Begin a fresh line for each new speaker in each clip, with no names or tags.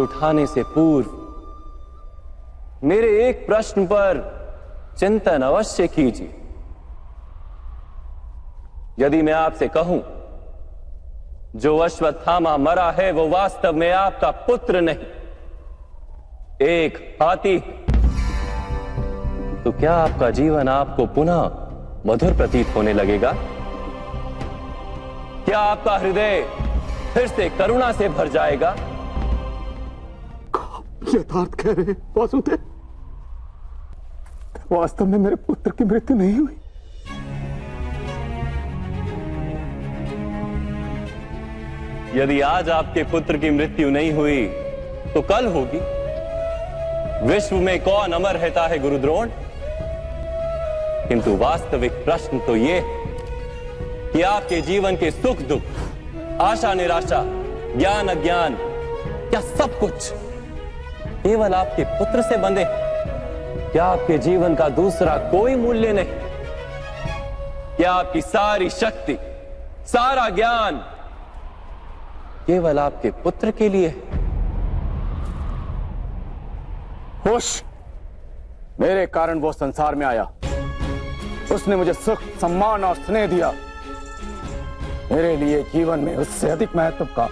उठाने से पूर्व मेरे एक प्रश्न पर चिंतन अवश्य कीजिए। यदि मैं आपसे कहूं जो अश्वत्थामा मरा है वो वास्तव में आपका पुत्र नहीं, एक हाथी, तो क्या आपका जीवन आपको पुनः मधुर प्रतीत होने लगेगा? क्या आपका हृदय फिर से करुणा से भर जाएगा?
यथार्थ कह रहे हैं वासुदेव, वास्तव में मेरे पुत्र की मृत्यु नहीं हुई।
यदि आज आपके पुत्र की मृत्यु नहीं हुई तो कल होगी। विश्व में कौन अमर रहता है गुरुद्रोण? किंतु वास्तविक प्रश्न तो यह है कि आपके जीवन के सुख दुख, आशा निराशा, ज्ञान अज्ञान, क्या सब कुछ केवल आपके पुत्र से बंधे? क्या आपके जीवन का दूसरा कोई मूल्य नहीं? क्या आपकी सारी शक्ति, सारा ज्ञान केवल आपके पुत्र के लिए?
खुश, मेरे कारण वो संसार में आया। उसने मुझे सुख, सम्मान और स्नेह दिया। मेरे लिए जीवन में उससे अधिक महत्व का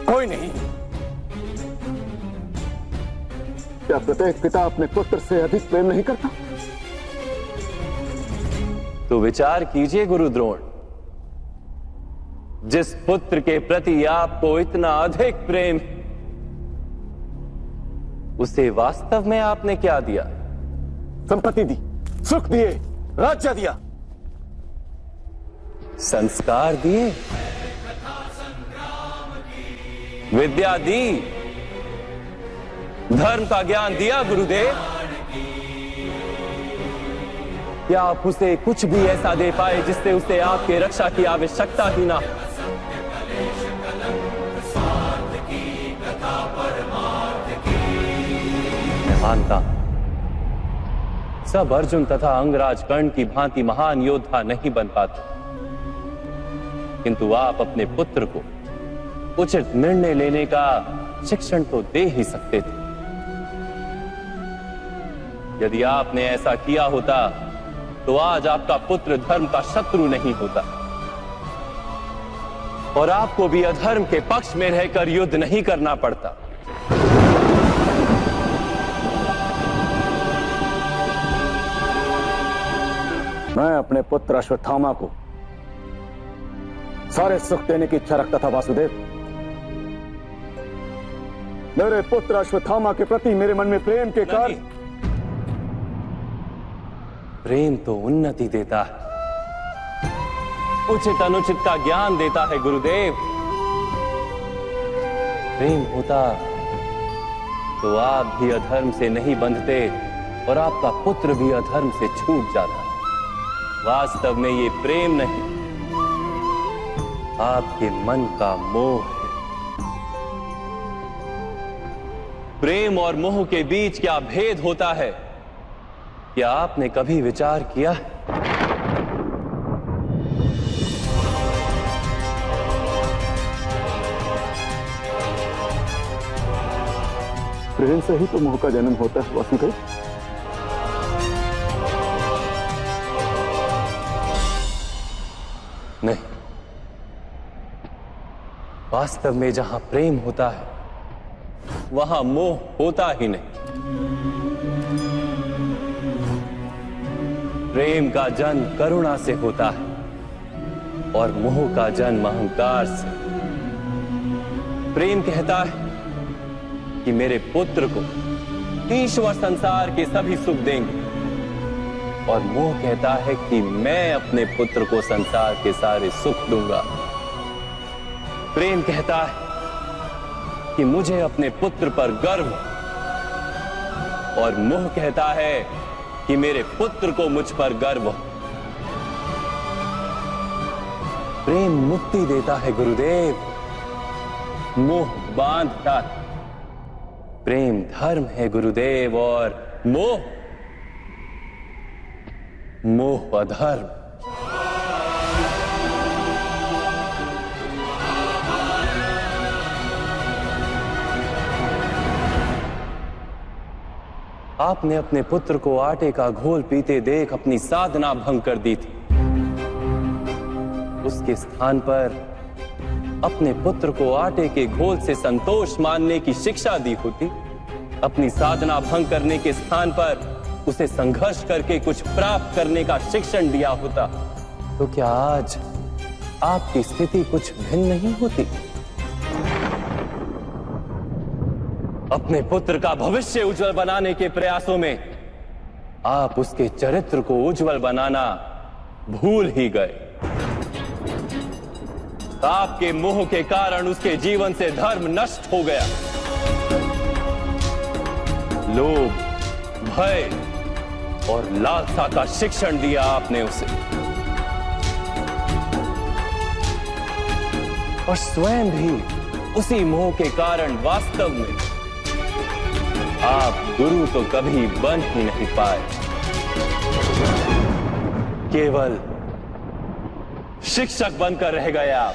कोई नहीं। क्या प्रत्येक पिता अपने पुत्र से अधिक प्रेम नहीं करता?
तो विचार कीजिए गुरुद्रोण, जिस पुत्र के प्रति आपको इतना अधिक प्रेम, उसे वास्तव में आपने क्या दिया?
संपत्ति दी, सुख दिए, राज्य दिया,
संस्कार दिए, विद्या दी, धर्म का ज्ञान दिया गुरुदेव। क्या आप उसे कुछ भी ऐसा दे पाए जिससे उसे आपके रक्षा की आवश्यकता ही ना? मैं मानता सब अर्जुन तथा अंगराज कर्ण की भांति महान योद्धा नहीं बन पाते, किंतु आप अपने पुत्र को उचित निर्णय लेने का शिक्षण तो दे ही सकते थे। यदि आपने ऐसा किया होता तो आज आपका पुत्र धर्म का शत्रु नहीं होता और आपको भी अधर्म के पक्ष में रहकर युद्ध नहीं करना पड़ता।
मैं अपने पुत्र अश्वत्थामा को सारे सुख देने की इच्छा रखता था वासुदेव। मेरे पुत्र अश्वत्थामा के प्रति मेरे मन में प्रेम के कारण।
प्रेम तो उन्नति देता है, उचित अनुचित का ज्ञान देता है गुरुदेव। प्रेम होता तो आप भी अधर्म से नहीं बंधते और आपका पुत्र भी अधर्म से छूट जाता। वास्तव में ये प्रेम नहीं, आपके मन का मोह है। प्रेम और मोह के बीच क्या भेद होता है, क्या आपने कभी विचार किया है?
प्रेम से ही तो मोह का जन्म होता है वासुदेव।
नहीं, वास्तव में जहां प्रेम होता है वहां मोह होता ही नहीं। प्रेम का जन्म करुणा से होता है और मोह का जन्म अहंकार से। प्रेम कहता है कि मेरे पुत्र को ईश्वर संसार के सभी सुख देंगे और मोह कहता है कि मैं अपने पुत्र को संसार के सारे सुख दूंगा। प्रेम कहता है कि मुझे अपने पुत्र पर गर्व, और मोह कहता है कि मेरे पुत्र को मुझ पर गर्व। प्रेम मुक्ति देता है गुरुदेव, मोह बांधता है। प्रेम धर्म है गुरुदेव और मोह अधर्म। आपने अपने पुत्र को आटे का घोल पीते देख अपनी साधना भंग कर दी थी। उसके स्थान पर अपने पुत्र को आटे के घोल से संतोष मानने की शिक्षा दी होती। अपनी साधना भंग करने के स्थान पर उसे संघर्ष करके कुछ प्राप्त करने का शिक्षण दिया होता, तो क्या आज आपकी स्थिति कुछ भिन्न नहीं होती? अपने पुत्र का भविष्य उज्जवल बनाने के प्रयासों में आप उसके चरित्र को उज्जवल बनाना भूल ही गए। आपके मोह के कारण उसके जीवन से धर्म नष्ट हो गया। लोभ, भय और लालसा का शिक्षण दिया आपने उसे, और स्वयं भी उसी मोह के कारण वास्तव में आप गुरु तो कभी बन ही नहीं पाए, केवल शिक्षक बनकर रह गए आप।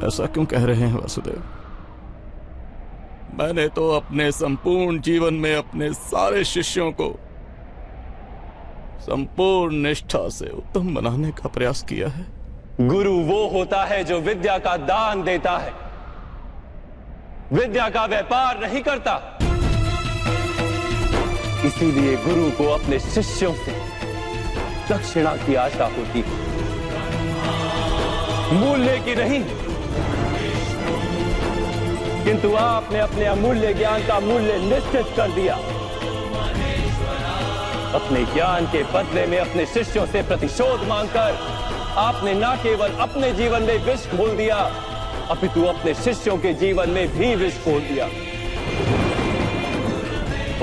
ऐसा क्यों कह रहे हैं वासुदेव? मैंने तो अपने संपूर्ण जीवन में अपने सारे शिष्यों को संपूर्ण निष्ठा से उत्तम बनाने का प्रयास किया है।
गुरु वो होता है जो विद्या का दान देता है, विद्या का व्यापार नहीं करता। इसीलिए गुरु को अपने शिष्यों से दक्षिणा की आशा होती है, मूल्य की नहीं। किंतु आपने अपने अमूल्य ज्ञान का मूल्य निश्चित कर दिया। अपने ज्ञान के बदले में अपने शिष्यों से प्रतिशोध मांगकर आपने न केवल अपने जीवन में विष घोल दिया, अपितु अपने शिष्यों के जीवन में भी विष घोल दिया।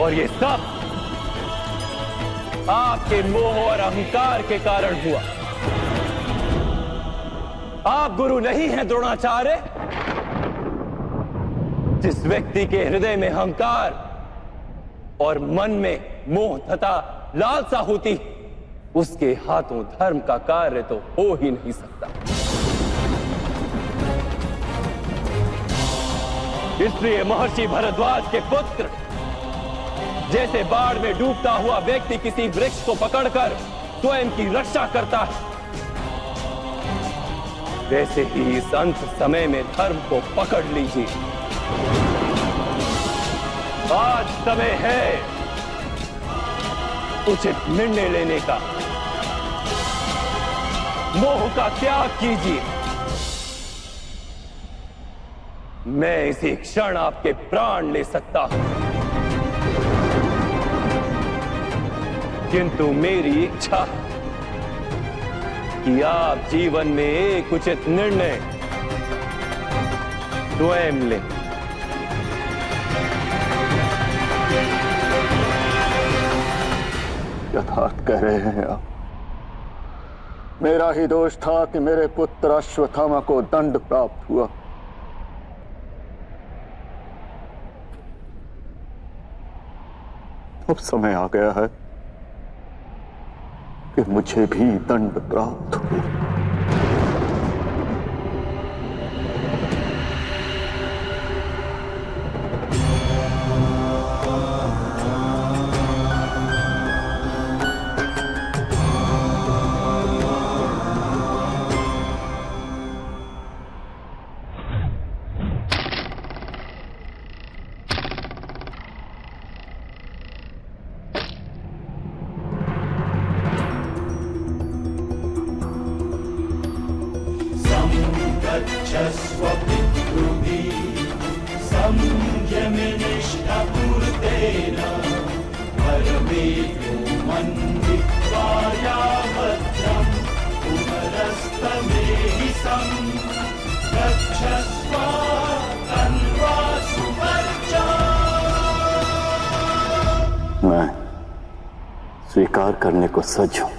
और ये सब आपके मोह और अहंकार के कारण हुआ। आप गुरु नहीं हैं द्रोणाचार्य। जिस व्यक्ति के हृदय में अहंकार और मन में मोह तथा लालसा होती, उसके हाथों धर्म का कार्य तो हो ही नहीं सकता। इसलिए महर्षि भरद्वाज के पुत्र जैसे बाढ़ में डूबता हुआ व्यक्ति किसी वृक्ष को पकड़कर स्वयं की रक्षा करता है, वैसे ही इस अंत समय में धर्म को पकड़ लीजिए। आज समय है उचित निर्णय लेने का। मोह का त्याग कीजिए। मैं इसी क्षण आपके प्राण ले सकता हूं, किंतु मेरी इच्छा कि आप जीवन में एक उचित निर्णय स्वयं लें।
यथार्थ कह रहे हैं आप। मेरा ही दोष था कि मेरे पुत्र अश्वत्थामा को दंड प्राप्त हुआ। अब समय आ गया है कि मुझे भी दंड प्राप्त हो। मैं स्वीकार करने को सज्ज हूं।